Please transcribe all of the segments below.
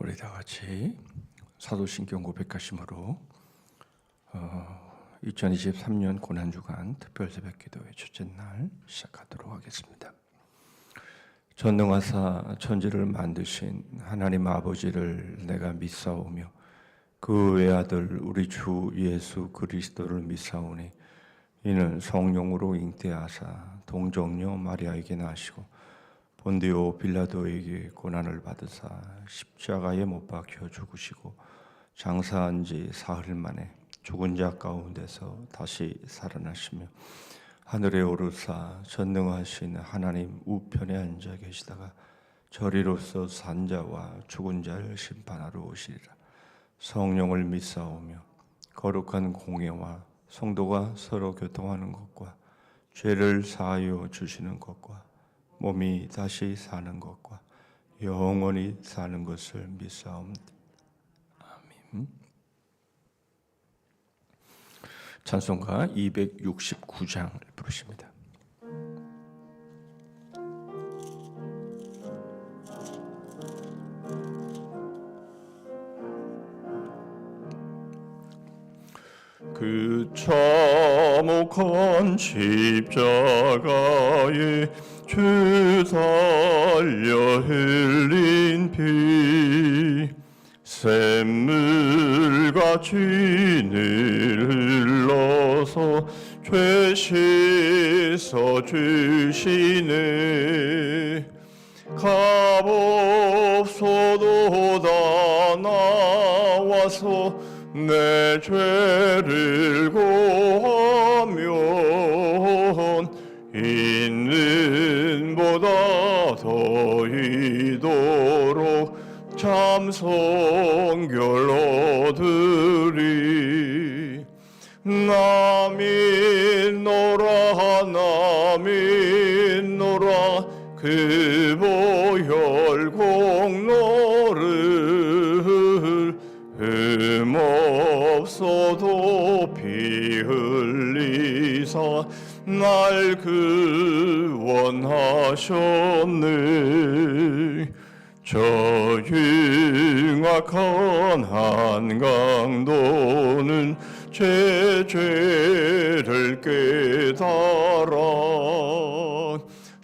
우리 다 같이 사도신경 고백하심으로 2023년 고난주간 특별새벽기도의 첫째 날 시작하도록 하겠습니다. 전능하사 천지를 만드신 하나님 아버지를 내가 믿사오며 그 외아들 우리 주 예수 그리스도를 믿사오니 이는 성령으로 잉태하사 동정녀 마리아에게 나시고 본디오 빌라도에게 고난을 받으사 십자가에 못 박혀 죽으시고 장사한 지 사흘 만에 죽은 자 가운데서 다시 살아나시며 하늘에 오르사 전능하신 하나님 우편에 앉아 계시다가 저리로서 산 자와 죽은 자를 심판하러 오시리라. 성령을 믿사오며 거룩한 공예와 성도가 서로 교통하는 것과 죄를 사하여 주시는 것과 몸이 다시 사는 것과 영원히 사는 것을 믿사옵니다. 아멘. 찬송가 269장을 부르십니다. 그 참혹한 십자가에 주 살려 흘린 피 샘물같이 늘 흘러서 죄 씻어 주시네. 값없어도 다 나와서 내 죄를 고하면 있는 보다 더 이도록 참 성결 얻으리. 나 믿노라 나 믿노라 그 보혈 공로를 흠없어도 피 흘리사 날 구원하셨네. 저 흉악한 한강도는 제 죄를 깨달아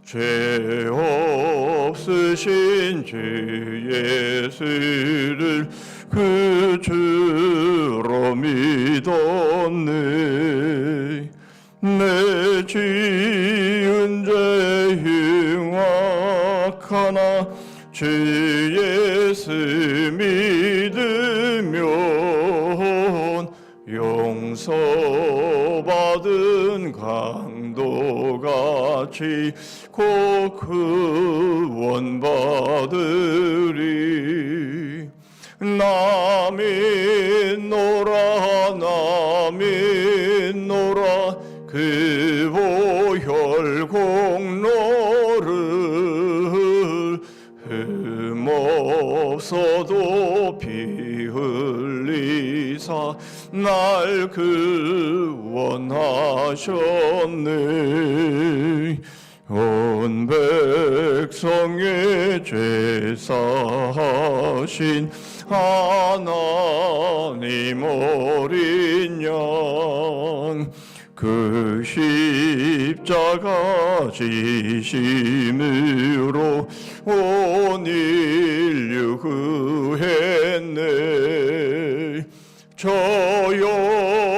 죄 없으신 주 예수를 그 주로 믿었네. 내 지은 죄 흉악하나 주 예수 믿으면 용서받은 강도같이 곧 구원받으리. 나 믿노라 나 믿노라 그 보혈 공로를 흠없어도 피 흘리사 날 구원하셨네. 온 백성의 죄 사하신 하나님 어린 양 그 십자가 지심으로 온 인류 구했네. 저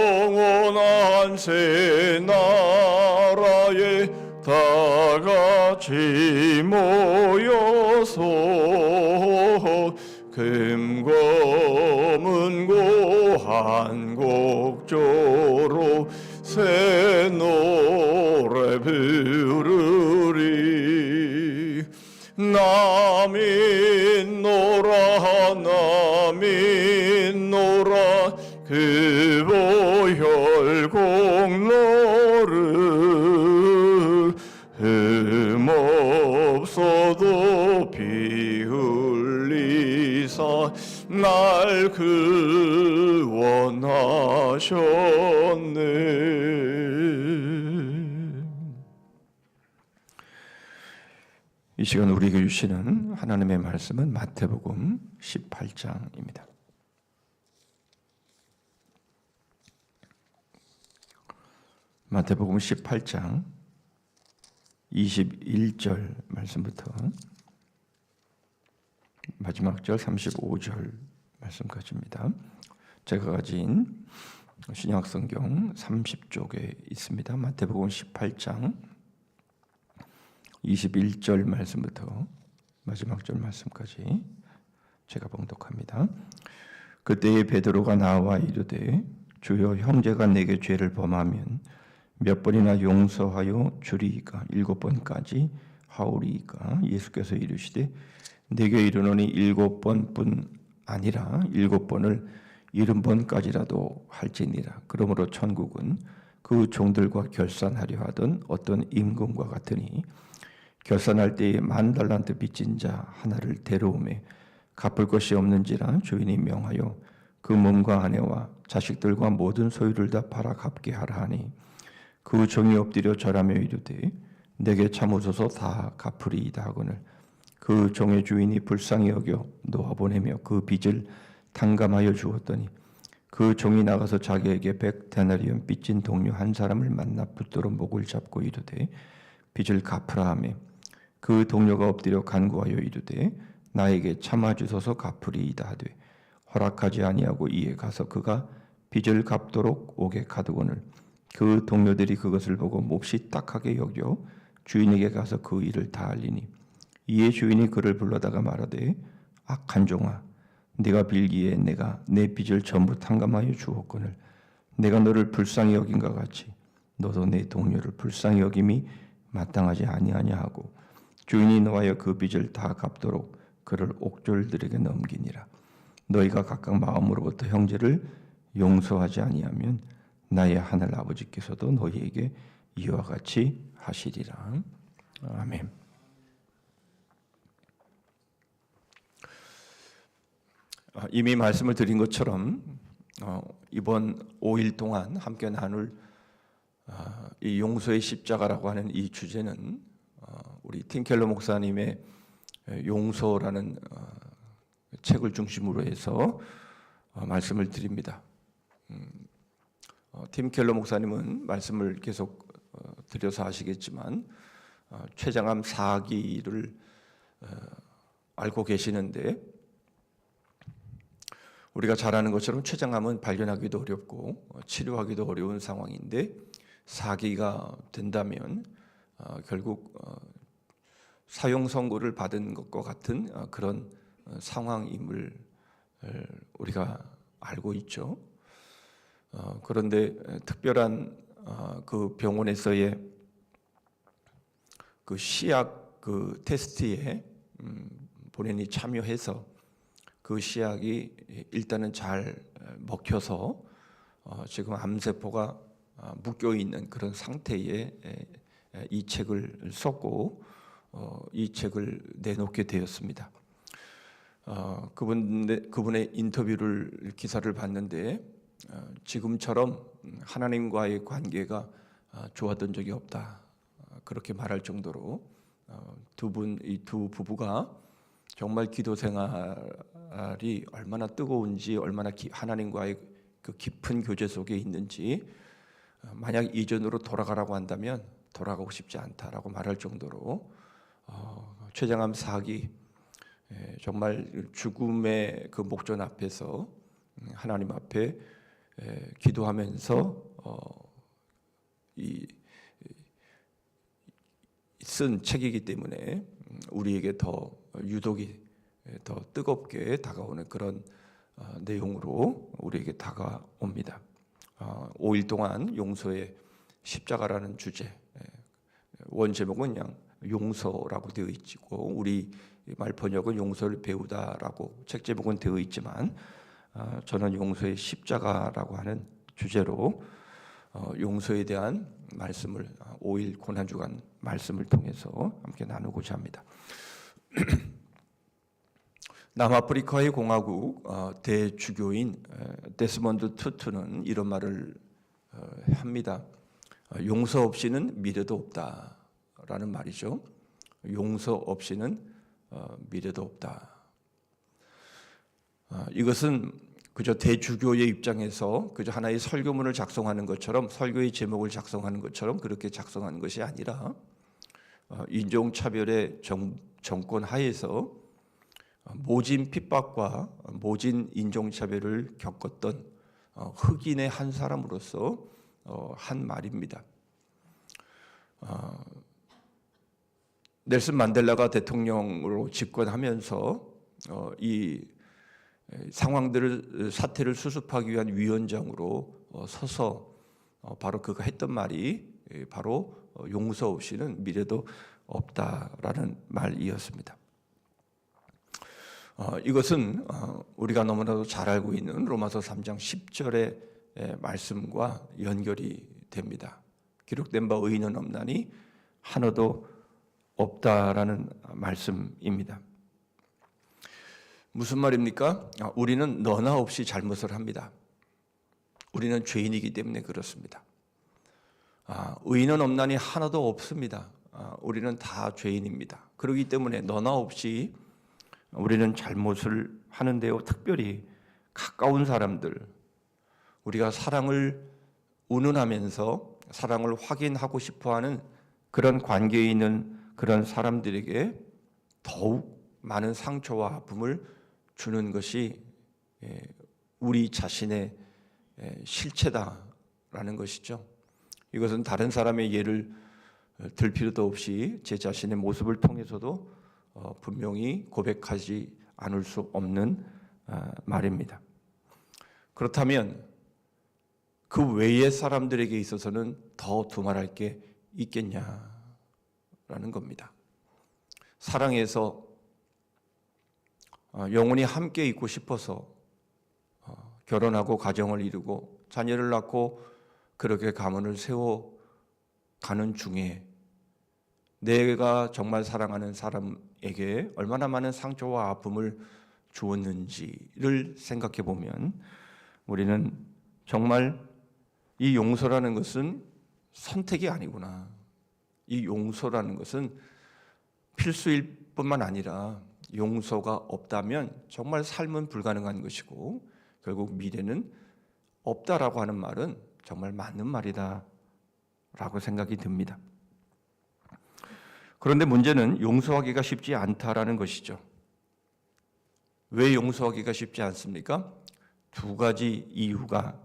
영원한 새 나라에 다 같이 모여서 금고 문고 한 곡조로 새 노래 부르리. 나 믿노라 나 믿노라 그 보혈 공로를 흠없어도 피 흘리사 날 구원하셨네. 이 시간 우리에게 주시는 하나님의 말씀은 마태복음 18장입니다. 마태복음 18장 21절 말씀부터 마지막 절 35절 말씀까지입니다. 제가 가진 신약성경 30쪽에 있습니다. 마태복음 18장 21절 말씀부터 마지막 절 말씀까지 제가 봉독합니다. 그때에 베드로가 나와 이르되 주여 형제가 내게 죄를 범하면 몇 번이나 용서하여 주리이까 7번까지 하오리이까. 예수께서 이르시되 내게 이르노니 7번뿐 아니라 7번을 70번까지라도 할지니라. 그러므로 천국은 그 종들과 결산하려 하던 어떤 임금과 같으니 결산할 때에 10,000달란트 빚진 자 하나를 데려오매 갚을 것이 없는지라 주인이 명하여 그 몸과 아내와 자식들과 모든 소유를 다 팔아 갚게 하라 하니 그 종이 엎드려 절하며 이르되 내게 참으소서 다 갚으리이다 하거늘 그 종의 주인이 불쌍히 여겨 놓아보내며 그 빚을 탕감하여 주었더니 그 종이 나가서 자기에게 100데나리온 빚진 동료 한 사람을 만나 붙들어 목을 잡고 이르되 빚을 갚으라 하며 그 동료가 엎드려 간구하여 이르되 나에게 참아주소서 갚으리이다 하되 허락하지 아니하고 이에 가서 그가 빚을 갚도록 오게 가두거늘 그 동료들이 그것을 보고 몹시 딱하게 여겨 주인에게 가서 그 일을 다 알리니 이에 주인이 그를 불러다가 말하되 악한 종아 네가 빌기에 내가 내 빚을 전부 탕감하여 주었거늘 내가 너를 불쌍히 여긴과 같이 너도 내 동료를 불쌍히 여김이 마땅하지 아니하냐 하고 주인이 노하여 그 빚을 다 갚도록 그를 옥졸들에게 넘기니라. 너희가 각각 마음으로부터 형제를 용서하지 아니하면 나의 하늘 아버지께서도 너희에게 이와 같이 하시리라. 아멘. 이미 말씀을 드린 것처럼 이번 5일 동안 함께 나눌 이 용서의 십자가라고 하는 이 주제는 우리 팀 켈러 목사님의 용서라는 책을 중심으로 해서 말씀을 드립니다. 팀 켈러 목사님은 말씀을 계속 드려서 아시겠지만 췌장암 4기를 알고 계시는데 우리가 잘 아는 것처럼 췌장암은 발견하기도 어렵고 치료하기도 어려운 상황인데 4기가 된다면 결국 사형 선고를 받은 것과 같은 그런 상황임을 우리가 알고 있죠. 그런데 특별한 그 병원에서의 그 시약 그 테스트에 본인이 참여해서 그 시약이 일단은 잘 먹혀서 지금 암세포가 묶여 있는 그런 상태에 이 책을 썼고 이 책을 내놓게 되었습니다. 그분의 인터뷰를 기사를 봤는데 지금처럼 하나님과의 관계가 좋았던 적이 없다 그렇게 말할 정도로 이 두 부부가 정말 기도 생활이 얼마나 뜨거운지 얼마나 하나님과의 그 깊은 교제 속에 있는지 만약 이전으로 돌아가라고 한다면 돌아가고 싶지 않다라고 말할 정도로 췌장암 4기 정말 죽음의 그 목전 앞에서 하나님 앞에 기도하면서 쓴 책이기 때문에 우리에게 더 유독이 더 뜨겁게 다가오는 그런 내용으로 우리에게 다가옵니다. 5일 동안 용서의 십자가라는 주제, 원 제목은 그냥 용서라고 되어 있고 우리 말 번역은 용서를 배우다라고 책 제목은 되어 있지만 저는 용서의 십자가라고 하는 주제로 용서에 대한 말씀을 5일 고난주간 말씀을 통해서 함께 나누고자 합니다. 남아프리카의 공화국 대주교인 데스몬드 투투는 이런 말을 합니다. 용서 없이는 미래도 없다라는 말이죠. 용서 없이는 미래도 없다. 이것은 그저 대주교의 입장에서 그저 하나의 설교문을 작성하는 것처럼, 설교의 제목을 작성하는 것처럼 그렇게 작성하는 것이 아니라 인종차별의 정권 하에서 모진 핍박과 모진 인종차별을 겪었던 흑인의 한 사람으로서 한 말입니다. 넬슨 만델라가 대통령으로 집권하면서 이 상황들을, 사태를 수습하기 위한 위원장으로 서서 바로 그가 했던 말이 바로 용서 없이는 미래도 없다라는 말이었습니다. 이것은 우리가 너무나도 잘 알고 있는 로마서 3장 10절의 말씀과 연결이 됩니다. 기록된 바 의인은 없나니 하나도 없다라는 말씀입니다. 무슨 말입니까? 우리는 너나 없이 잘못을 합니다. 우리는 죄인이기 때문에 그렇습니다. 의인은 없나니 하나도 없습니다. 우리는 다 죄인입니다. 그렇기 때문에 너나 없이 우리는 잘못을 하는데요. 특별히 가까운 사람들, 우리가 사랑을 운운하면서 사랑을 확인하고 싶어하는 그런 관계에 있는 그런 사람들에게 더욱 많은 상처와 아픔을 주는 것이 우리 자신의 실체다라는 것이죠. 이것은 다른 사람의 예를 들 필요도 없이 제 자신의 모습을 통해서도 분명히 고백하지 않을 수 없는 말입니다. 그렇다면 그 외의 사람들에게 있어서는 더 두말할 게 있겠냐라는 겁니다. 사랑해서 영원히 함께 있고 싶어서 결혼하고 가정을 이루고 자녀를 낳고 그렇게 가문을 세워가는 중에 내가 정말 사랑하는 사람에게 얼마나 많은 상처와 아픔을 주었는지를 생각해 보면 우리는 정말 이 용서라는 것은 선택이 아니구나. 이 용서라는 것은 필수일 뿐만 아니라 용서가 없다면 정말 삶은 불가능한 것이고 결국 미래는 없다라고 하는 말은 정말 맞는 말이다라고 생각이 듭니다. 그런데 문제는 용서하기가 쉽지 않다라는 것이죠. 왜 용서하기가 쉽지 않습니까? 두 가지 이유가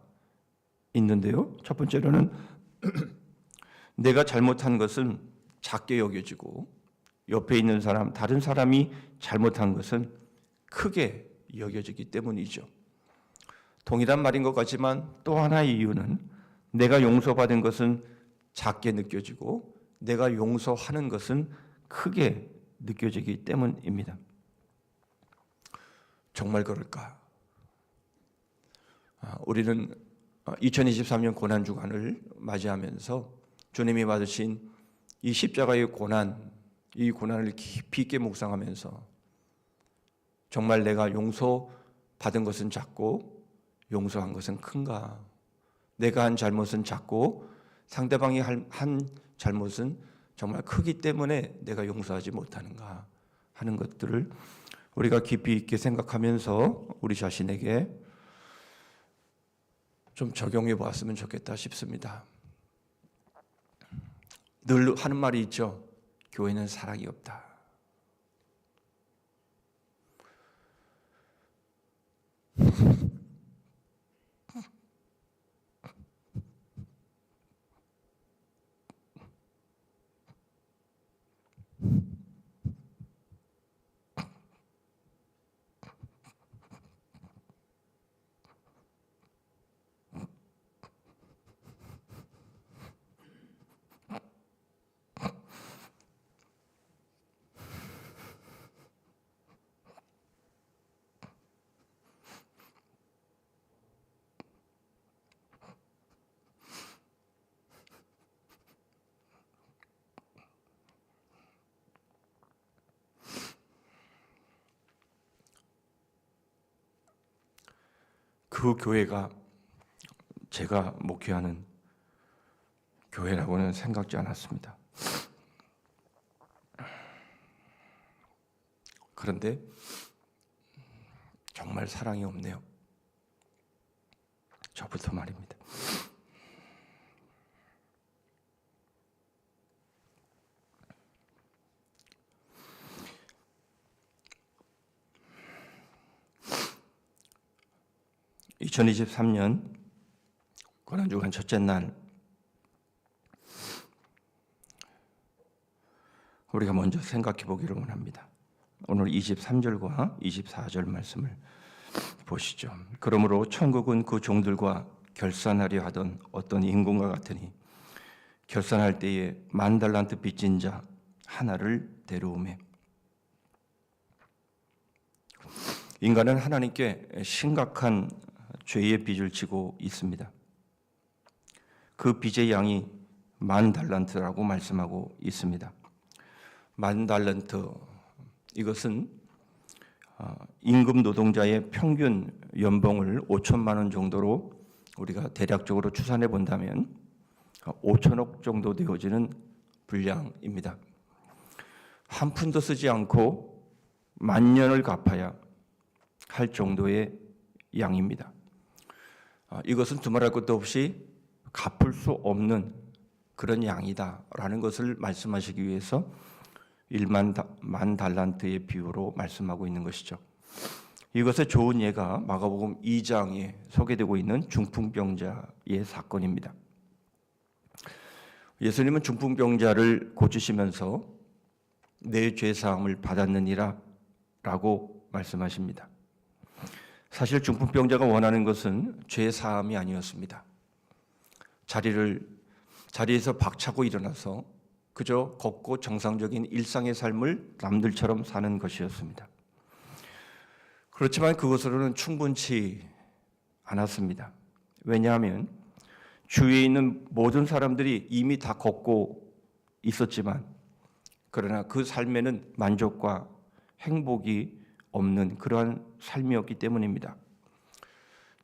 있는데요. 첫 번째로는 내가 잘못한 것은 작게 여겨지고 옆에 있는 사람, 다른 사람이 잘못한 것은 크게 여겨지기 때문이죠. 동일한 말인 것 같지만 또 하나의 이유는 내가 용서받은 것은 작게 느껴지고 내가 용서하는 것은 크게 느껴지기 때문입니다. 정말 그럴까? 우리는 2023년 고난주간을 맞이하면서 주님이 받으신 이 십자가의 고난, 이 고난을 깊이 있게 묵상하면서 정말 내가 용서받은 것은 작고 용서한 것은 큰가? 내가 한 잘못은 작고 상대방이 한 잘못은 정말 크기 때문에 내가 용서하지 못하는가 하는 것들을 우리가 깊이 있게 생각하면서 우리 자신에게 좀 적용해 보았으면 좋겠다 싶습니다. 늘 하는 말이 있죠. 교회는 사랑이 없다. 그 교회가 제가 목회하는 교회라고는 생각지 않았습니다. 그런데 정말 사랑이 없네요. 저부터 말입니다. (2023년) 고난주간 첫째 날, 우리가 먼저 생각해 보기를 원합니다. 오늘 23절과 24절 말씀을 보시죠. 그러므로 천국은 그 종들과 결산하려 하던 어떤 임금과 같으니 결산할 때에 10,000달란트 빚진 자 하나를 데려오매. 인간은 하나님께 심각한 죄의 빚을 지고 있습니다. 그 빚의 양이 10,000달란트라고 말씀하고 있습니다. 10,000달란트, 이것은 임금 노동자의 평균 연봉을 5천만 원 정도로 우리가 대략적으로 추산해 본다면 5천억 정도 되어지는 분량입니다. 한 푼도 쓰지 않고 만년을 갚아야 할 정도의 양입니다. 이것은 두말할 것도 없이 갚을 수 없는 그런 양이다라는 것을 말씀하시기 위해서 10,000 달란트의 비유로 말씀하고 있는 것이죠. 이것의 좋은 예가 마가복음 2장에 소개되고 있는 중풍병자의 사건입니다. 예수님은 중풍병자를 고치시면서 내 죄사함을 받았느니라 라고 말씀하십니다. 사실 중풍병자가 원하는 것은 죄사함이 아니었습니다. 자리에서 박차고 일어나서 그저 걷고 정상적인 일상의 삶을 남들처럼 사는 것이었습니다. 그렇지만 그것으로는 충분치 않았습니다. 왜냐하면 주위에 있는 모든 사람들이 이미 다 걷고 있었지만 그러나 그 삶에는 만족과 행복이 없는 그러한 삶이었기 때문입니다.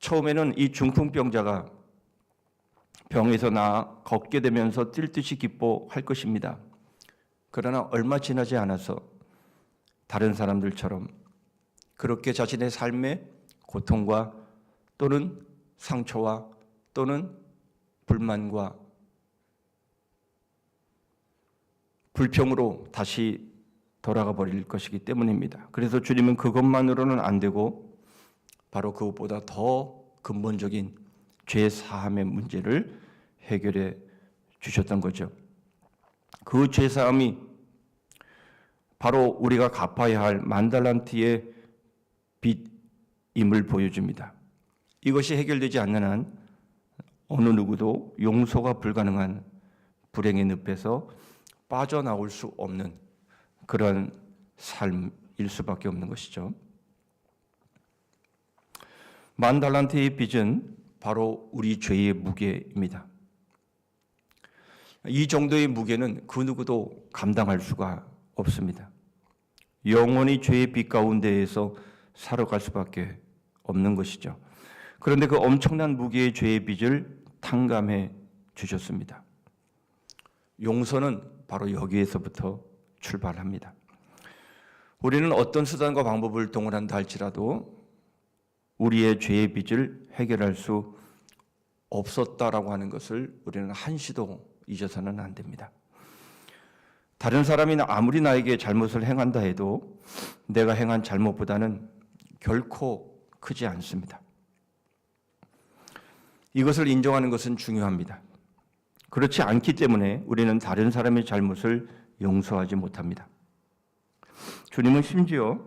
처음에는 이 중풍병자가 병에서 나아 걷게 되면서 뛸 듯이 기뻐할 것입니다. 그러나 얼마 지나지 않아서 다른 사람들처럼 그렇게 자신의 삶의 고통과 또는 상처와 또는 불만과 불평으로 다시 돌아가 버릴 것이기 때문입니다. 그래서 주님은 그것만으로는 안 되고 바로 그것보다 더 근본적인 죄 사함의 문제를 해결해 주셨던 거죠. 그 죄 사함이 바로 우리가 갚아야 할 10,000달란트의 빚임을 보여줍니다. 이것이 해결되지 않는 한 어느 누구도 용서가 불가능한 불행의 늪에서 빠져나올 수 없는 그런 삶일 수밖에 없는 것이죠. 10,000달란트의 빚은 바로 우리 죄의 무게입니다. 이 정도의 무게는 그 누구도 감당할 수가 없습니다. 영원히 죄의 빚 가운데에서 살아갈 수밖에 없는 것이죠. 그런데 그 엄청난 무게의 죄의 빚을 탕감해 주셨습니다. 용서는 바로 여기에서부터 출발합니다. 우리는 어떤 수단과 방법을 동원한다 할지라도 우리의 죄의 빚을 해결할 수 없었다라고 하는 것을 우리는 한시도 잊어서는 안 됩니다. 다른 사람이 아무리 나에게 잘못을 행한다 해도 내가 행한 잘못보다는 결코 크지 않습니다. 이것을 인정하는 것은 중요합니다. 그렇지 않기 때문에 우리는 다른 사람의 잘못을 용서하지 못합니다. 주님은 심지어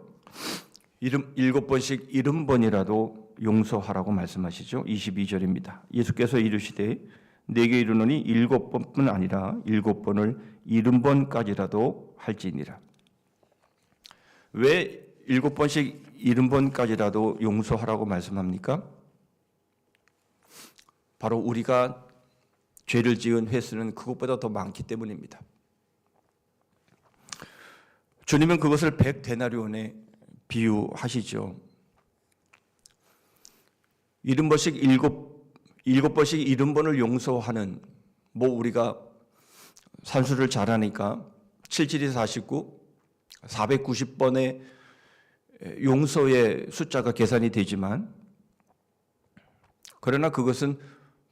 7번씩 70번이라도 용서하라고 말씀하시죠. 22절입니다. 예수께서 이르시되 내게 이르노니 7번뿐 아니라 7번을 70번까지라도 할지니라. 왜 7번씩 70번까지라도 용서하라고 말씀합니까? 바로 우리가 죄를 지은 횟수는 그것보다 더 많기 때문입니다. 주님은 그것을 100데나리온에 비유하시죠. 70번씩 7번씩 70번을 용서하는, 우리가 산수를 잘하니까 7, 7이 49, 490번의 용서의 숫자가 계산이 되지만 그러나 그것은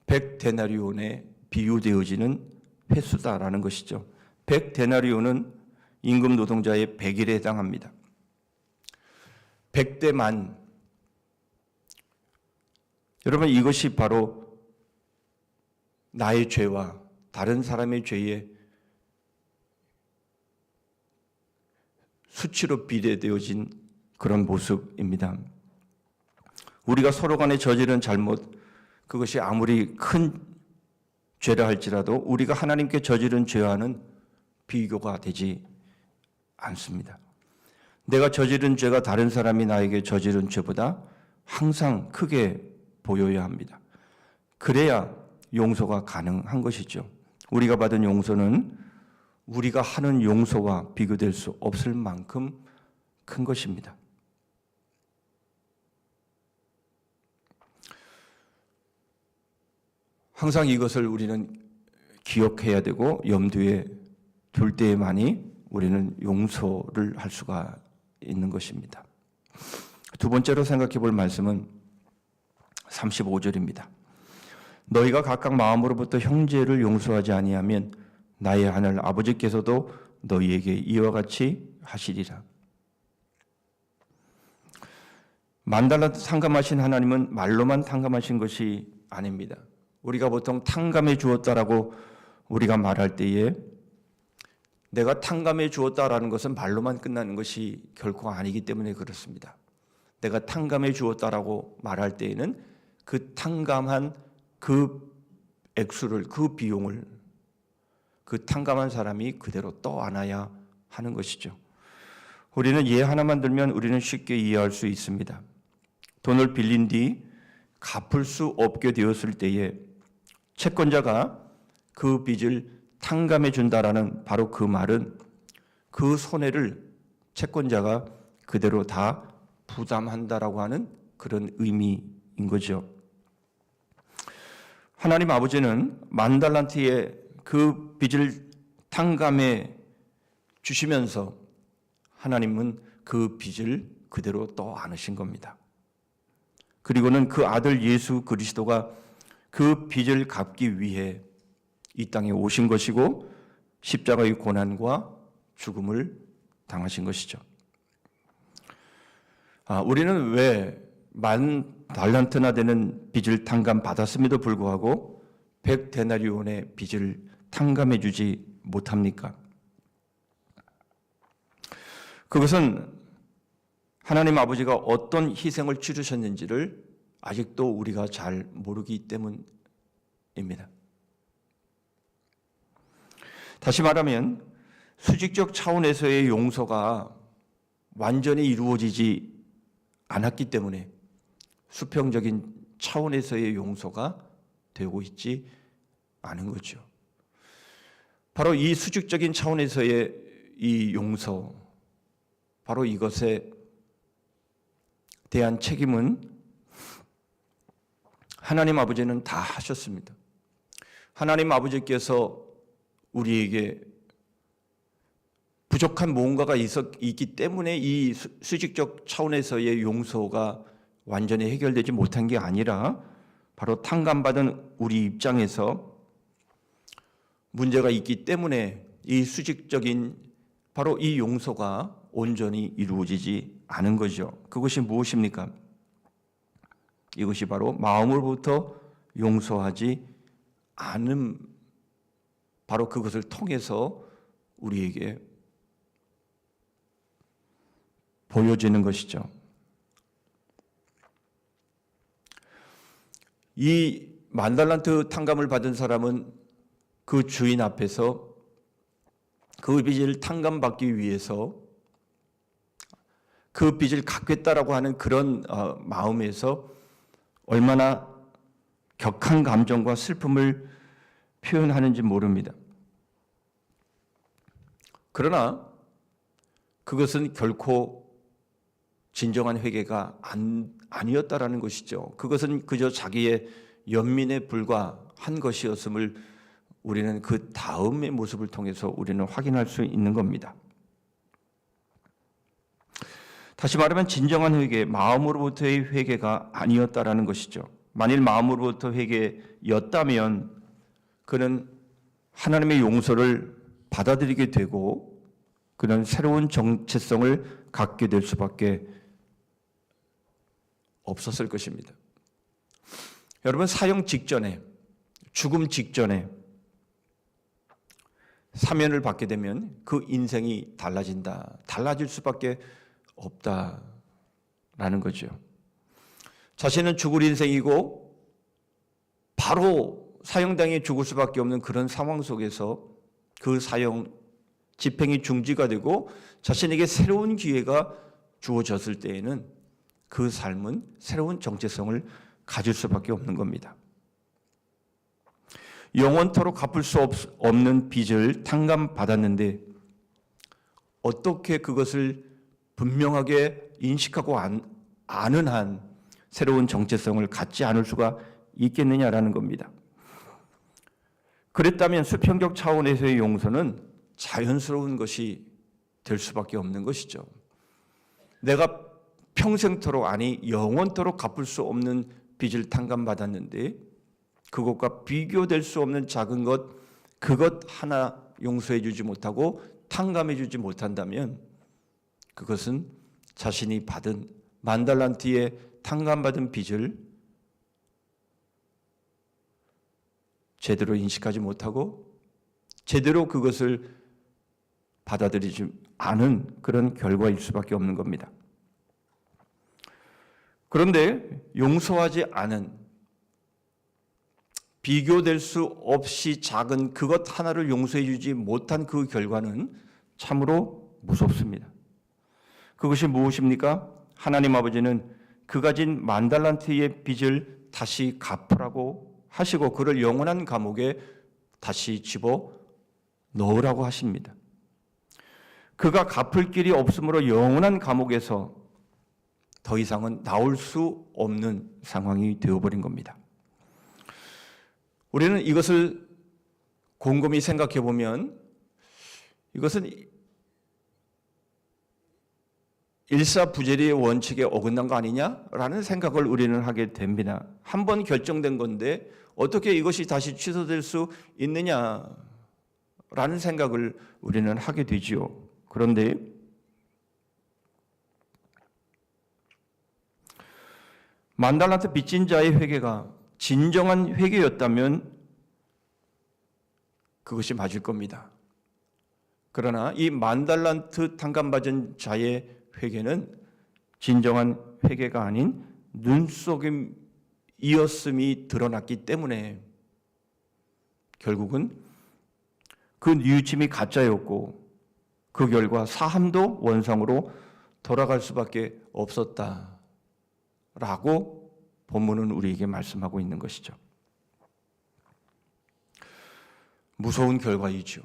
100데나리온에 비유되어지는 횟수다라는 것이죠. 100데나리온은 임금 노동자의 100일에 해당합니다. 100대 만. 여러분, 이것이 바로 나의 죄와 다른 사람의 죄의 수치로 비례되어진 그런 모습입니다. 우리가 서로 간에 저지른 잘못, 그것이 아무리 큰 죄라 할지라도 우리가 하나님께 저지른 죄와는 비교가 되지 않습니다. 내가 저지른 죄가 다른 사람이 나에게 저지른 죄보다 항상 크게 보여야 합니다. 그래야 용서가 가능한 것이죠. 우리가 받은 용서는 우리가 하는 용서와 비교될 수 없을 만큼 큰 것입니다. 항상 이것을 우리는 기억해야 되고 염두에 둘 때에만이 우리는 용서를 할 수가 있는 것입니다. 두 번째로 생각해 볼 말씀은 35절입니다. 너희가 각각 마음으로부터 형제를 용서하지 아니하면 나의 하늘 아버지께서도 너희에게 이와 같이 하시리라. 만달란트 탕감하신 하나님은 말로만 탕감하신 것이 아닙니다. 우리가 보통 탕감해 주었다라고 우리가 말할 때에 내가 탕감해 주었다라는 것은 말로만 끝나는 것이 결코 아니기 때문에 그렇습니다. 내가 탕감해 주었다라고 말할 때에는 그 탕감한 그 액수를, 그 비용을 그 탕감한 사람이 그대로 떠안아야 하는 것이죠. 우리는 예 하나만 들면 우리는 쉽게 이해할 수 있습니다. 돈을 빌린 뒤 갚을 수 없게 되었을 때에 채권자가 그 빚을 탕감해 준다라는 바로 그 말은 그 손해를 채권자가 그대로 다 부담한다라고 하는 그런 의미인 거죠. 하나님 아버지는 만달란트의 그 빚을 탕감해 주시면서 하나님은 그 빚을 그대로 떠안으신 겁니다. 그리고는 그 아들 예수 그리스도가 그 빚을 갚기 위해 이 땅에 오신 것이고 십자가의 고난과 죽음을 당하신 것이죠. 우리는 왜 10,000달란트나 되는 빚을 탕감받았음에도 불구하고 100데나리온의 빚을 탕감해 주지 못합니까? 그것은 하나님 아버지가 어떤 희생을 치르셨는지를 아직도 우리가 잘 모르기 때문입니다. 다시 말하면 수직적 차원에서의 용서가 완전히 이루어지지 않았기 때문에 수평적인 차원에서의 용서가 되고 있지 않은 거죠. 바로 이 수직적인 차원에서의 이 용서, 바로 이것에 대한 책임은 하나님 아버지는 다 하셨습니다. 하나님 아버지께서 우리에게 부족한 무언가가 있기 때문에 이 수직적 차원에서의 용서가 완전히 해결되지 못한 게 아니라 바로 탕감받은 우리 입장에서 문제가 있기 때문에 이 수직적인 바로 이 용서가 온전히 이루어지지 않은 거죠. 그것이 무엇입니까? 이것이 바로 마음으로부터 용서하지 않음, 바로 그것을 통해서 우리에게 보여지는 것이죠. 이 10,000달란트 탕감을 받은 사람은 그 주인 앞에서 그 빚을 탕감받기 위해서 그 빚을 갚겠다라고 하는 그런 마음에서 얼마나 격한 감정과 슬픔을 표현하는지 모릅니다. 그러나 그것은 결코 진정한 회개가 아니었다라는 것이죠. 그것은 그저 자기의 연민에 불과한 것이었음을 우리는 그 다음의 모습을 통해서 우리는 확인할 수 있는 겁니다. 다시 말하면 진정한 회개, 마음으로부터의 회개가 아니었다라는 것이죠. 만일 마음으로부터 회개였다면 그는 하나님의 용서를 받아들이게 되고 그는 새로운 정체성을 갖게 될 수밖에 없었을 것입니다. 여러분, 사형 직전에, 죽음 직전에 사면을 받게 되면 그 인생이 달라질 수밖에 없다라는 거죠. 자신은 죽을 인생이고 바로 사형당해 죽을 수밖에 없는 그런 상황 속에서 그 사형 집행이 중지가 되고 자신에게 새로운 기회가 주어졌을 때에는 그 삶은 새로운 정체성을 가질 수밖에 없는 겁니다. 영원토록 갚을 수 없는 빚을 탕감받았는데 어떻게 그것을 분명하게 인식하고 아는 한 새로운 정체성을 갖지 않을 수가 있겠느냐라는 겁니다. 그랬다면 수평적 차원에서의 용서는 자연스러운 것이 될 수밖에 없는 것이죠. 내가 평생토록, 아니 영원토록 갚을 수 없는 빚을 탕감받았는데 그것과 비교될 수 없는 작은 것, 그것 하나 용서해 주지 못하고 탕감해 주지 못한다면 그것은 자신이 받은 만달란트의 탕감받은 빚을 제대로 인식하지 못하고 제대로 그것을 받아들이지 않은 그런 결과일 수밖에 없는 겁니다. 그런데 용서하지 않은, 비교될 수 없이 작은 그것 하나를 용서해 주지 못한 그 결과는 참으로 무섭습니다. 그것이 무엇입니까? 하나님 아버지는 그 가진 만달란트의 빚을 다시 갚으라고 하시고 그를 영원한 감옥에 다시 집어 넣으라고 하십니다. 그가 갚을 길이 없으므로 영원한 감옥에서 더 이상은 나올 수 없는 상황이 되어버린 겁니다. 우리는 이것을 곰곰이 생각해 보면 이것은 일사부재리의 원칙에 어긋난 거 아니냐라는 생각을 우리는 하게 됩니다. 한 번 결정된 건데 어떻게 이것이 다시 취소될 수 있느냐라는 생각을 우리는 하게 되지요. 그런데 만달란트 빚진 자의 회개가 진정한 회개였다면 그것이 맞을 겁니다. 그러나 이 만달란트 탕감받은 자의 회개는 진정한 회개가 아닌 눈속임이었음이 드러났기 때문에 결국은 그 뉘우침이 가짜였고 그 결과 사함도 원상으로 돌아갈 수밖에 없었다라고 본문은 우리에게 말씀하고 있는 것이죠. 무서운 결과이죠.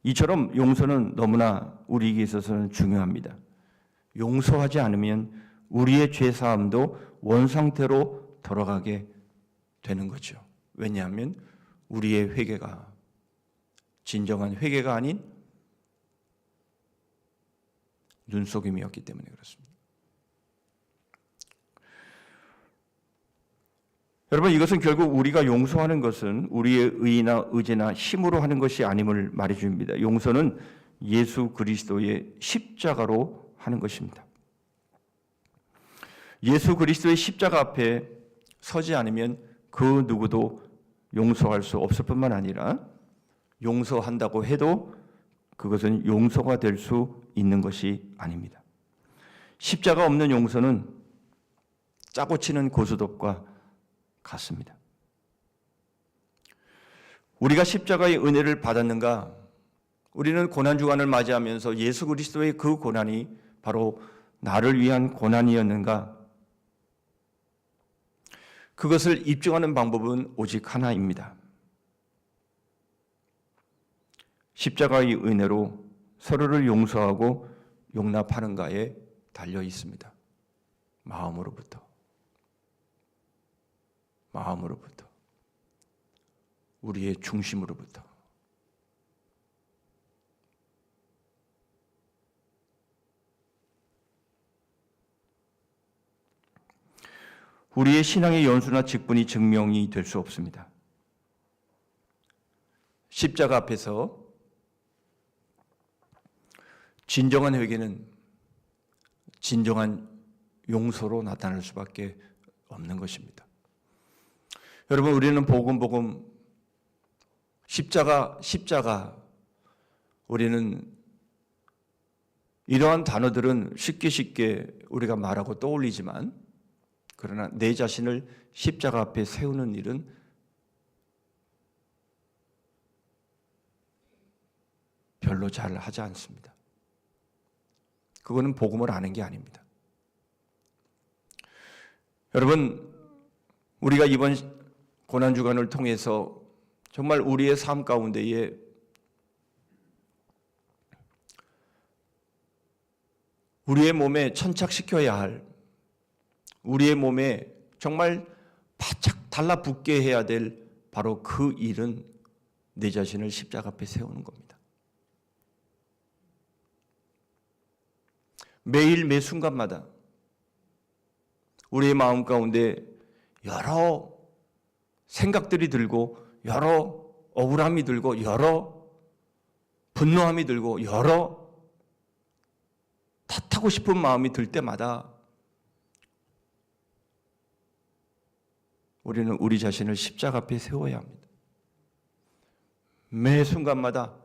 이처럼 용서는 너무나 우리에게 있어서는 중요합니다. 용서하지 않으면 우리의 죄사함도 원상태로 돌아가게 되는 거죠. 왜냐하면 우리의 회개가 진정한 회개가 아닌 눈속임이었기 때문에 그렇습니다. 여러분, 이것은 결국 우리가 용서하는 것은 우리의 의나 의지나 힘으로 하는 것이 아님을 말해줍니다. 용서는 예수 그리스도의 십자가로 하는 것입니다. 예수 그리스도의 십자가 앞에 서지 않으면 그 누구도 용서할 수 없을 뿐만 아니라 용서한다고 해도 그것은 용서가 될 수 있는 것이 아닙니다. 십자가 없는 용서는 짜고 치는 고스톱과 같습니다. 우리가 십자가의 은혜를 받았는가? 우리는 고난주간을 맞이하면서 예수 그리스도의 그 고난이 바로 나를 위한 고난이었는가? 그것을 입증하는 방법은 오직 하나입니다. 십자가의 은혜로 서로를 용서하고 용납하는가에 달려 있습니다. 마음으로부터, 우리의 중심으로부터. 우리의 신앙의 연수나 직분이 증명이 될 수 없습니다. 십자가 앞에서 진정한 회개는 진정한 용서로 나타날 수밖에 없는 것입니다. 여러분, 우리는 복음, 십자가, 우리는 이러한 단어들은 쉽게 우리가 말하고 떠올리지만, 그러나 내 자신을 십자가 앞에 세우는 일은 별로 잘 하지 않습니다. 그거는 복음을 아는 게 아닙니다. 여러분, 우리가 이번 고난주간을 통해서 정말 우리의 삶 가운데에 우리의 몸에 천착시켜야 할, 우리의 몸에 정말 바짝 달라붙게 해야 될 바로 그 일은 내 자신을 십자가 앞에 세우는 겁니다. 매일 매 순간마다 우리의 마음 가운데 여러 생각들이 들고, 여러 억울함이 들고, 여러 분노함이 들고, 여러 탓하고 싶은 마음이 들 때마다 우리는 우리 자신을 십자가 앞에 세워야 합니다. 매 순간마다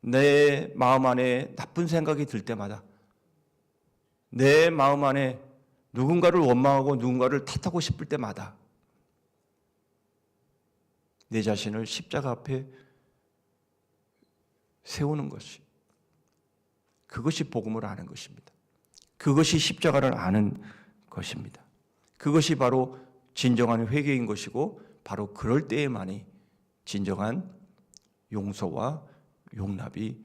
내 마음 안에 나쁜 생각이 들 때마다, 내 마음 안에 누군가를 원망하고 누군가를 탓하고 싶을 때마다 내 자신을 십자가 앞에 세우는 것이, 그것이 복음을 아는 것입니다. 그것이 십자가를 아는 것입니다. 그것이 바로 진정한 회개인 것이고, 바로 그럴 때에만이 진정한 용서와 용납이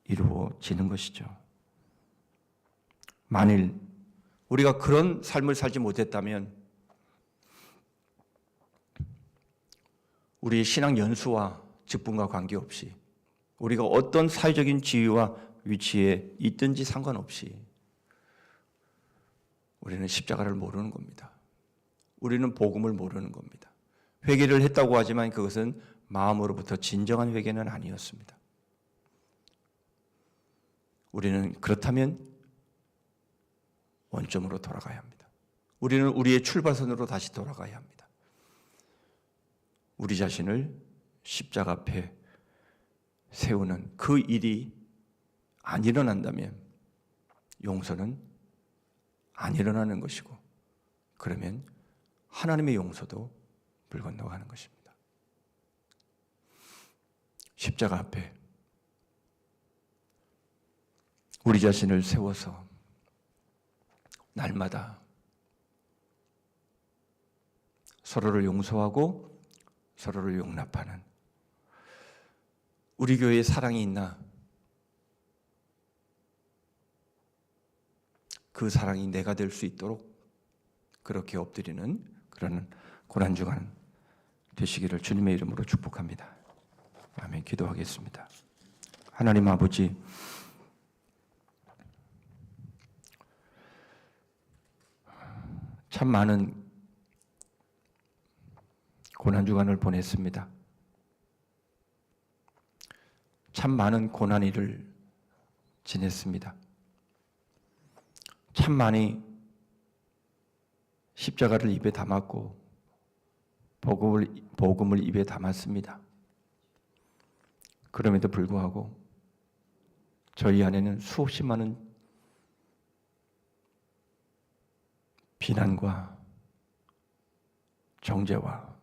이루어지는 것이죠. 만일 우리가 그런 삶을 살지 못했다면 우리의 신앙 연수와 직분과 관계없이, 우리가 어떤 사회적인 지위와 위치에 있든지 상관없이 우리는 십자가를 모르는 겁니다. 우리는 복음을 모르는 겁니다. 회개를 했다고 하지만 그것은 마음으로부터 진정한 회개는 아니었습니다. 우리는 그렇다면 원점으로 돌아가야 합니다. 우리는 우리의 출발선으로 다시 돌아가야 합니다. 우리 자신을 십자가 앞에 세우는 그 일이 안 일어난다면 용서는 안 일어나는 것이고, 그러면 하나님의 용서도 불 건너가는 것입니다. 십자가 앞에 우리 자신을 세워서 날마다 서로를 용서하고 서로를 용납하는 우리 교회에 사랑이 있나? 그 사랑이 내가 될 수 있도록 그렇게 엎드리는 그런 고난주간 되시기를 주님의 이름으로 축복합니다. 아멘. 기도하겠습니다. 하나님 아버지, 참 많은 고난주간을 보냈습니다. 참 많은 고난일을 지냈습니다. 참 많이 십자가를 입에 담았고 복음을 입에 담았습니다. 그럼에도 불구하고 저희 안에는 수없이 많은 비난과 정죄와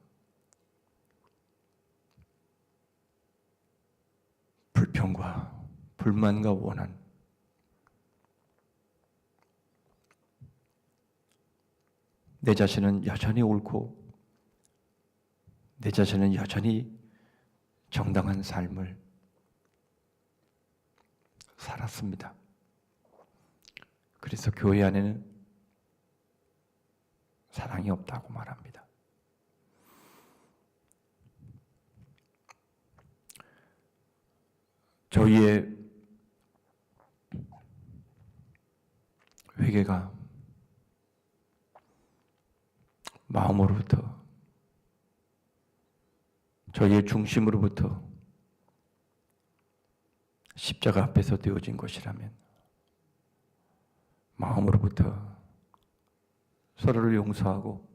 불평과 불만과 원한, 내 자신은 여전히 옳고 내 자신은 여전히 정당한 삶을 살았습니다. 그래서 교회 안에는 사랑이 없다고 말합니다. 저희의 회개가 마음으로부터, 저희의 중심으로부터 십자가 앞에서 되어진 것이라면, 마음으로부터 서로를 용서하고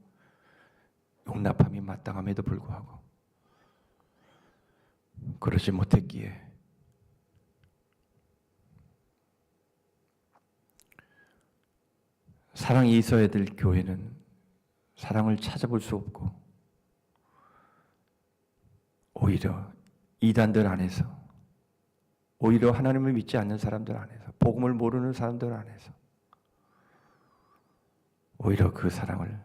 용납함이 마땅함에도 불구하고 그러지 못했기에 사랑이 있어야 될 교회는 사랑을 찾아볼 수 없고 오히려 이단들 안에서, 오히려 하나님을 믿지 않는 사람들 안에서, 복음을 모르는 사람들 안에서 오히려 그 사랑을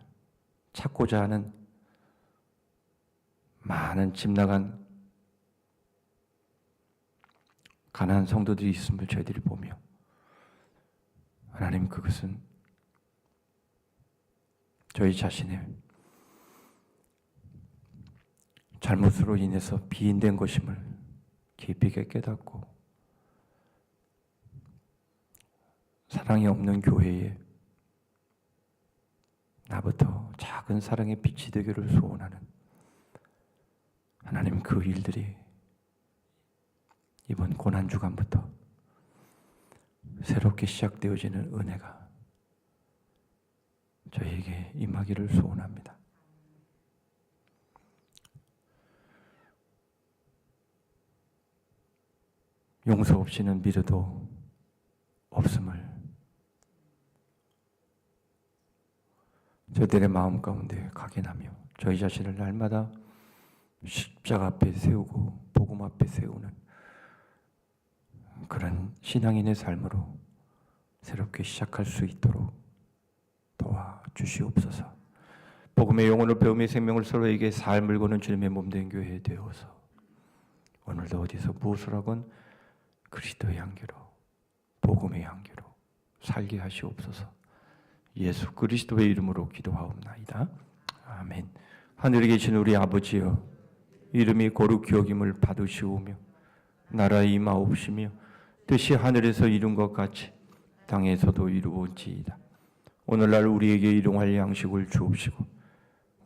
찾고자 하는 많은 집 나간 가난한 성도들이 있음을 저희들이 보며, 하나님, 그것은 저희 자신의 잘못으로 인해서 비인된 것임을 깊이 있게 깨닫고, 사랑이 없는 교회에 나부터 작은 사랑의 빛이 되기를 소원하는, 하나님, 그 일들이 이번 고난주간부터 새롭게 시작되어지는 은혜가 저희에게 임하기를 소원합니다. 용서 없이는 미래도 없음을 저희들의 마음 가운데 각인하며 저희 자신을 날마다 십자가 앞에 세우고 복음 앞에 세우는 그런 신앙인의 삶으로 새롭게 시작할 수 있도록 도와주시옵소서. 복음의 영혼을 배움의 생명을 서로에게 삶을 거는 주님의 몸된 교회 되어서 오늘도 어디서 무엇을 하건 그리스도의 향기로, 복음의 향기로 살게 하시옵소서. 예수 그리스도의 이름으로 기도하옵나이다. 아멘. 하늘에 계신 우리 아버지여, 이름이 거룩히 여김을 받으시오며 나라의 임하옵시며 뜻이 하늘에서 이룬 것 같이 땅에서도 이루어지이다. 오늘날 우리에게 일용할 양식을 주옵시고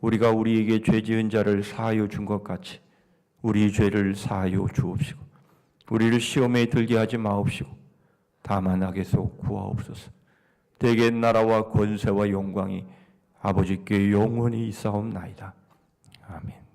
우리가 우리에게 죄 지은 자를 사하여 준 것 같이 우리 죄를 사하여 주옵시고 우리를 시험에 들게 하지 마옵시고 다만 악에서 구하옵소서. 대개 나라와 권세와 영광이 아버지께 영원히 있사옵나이다. 아멘.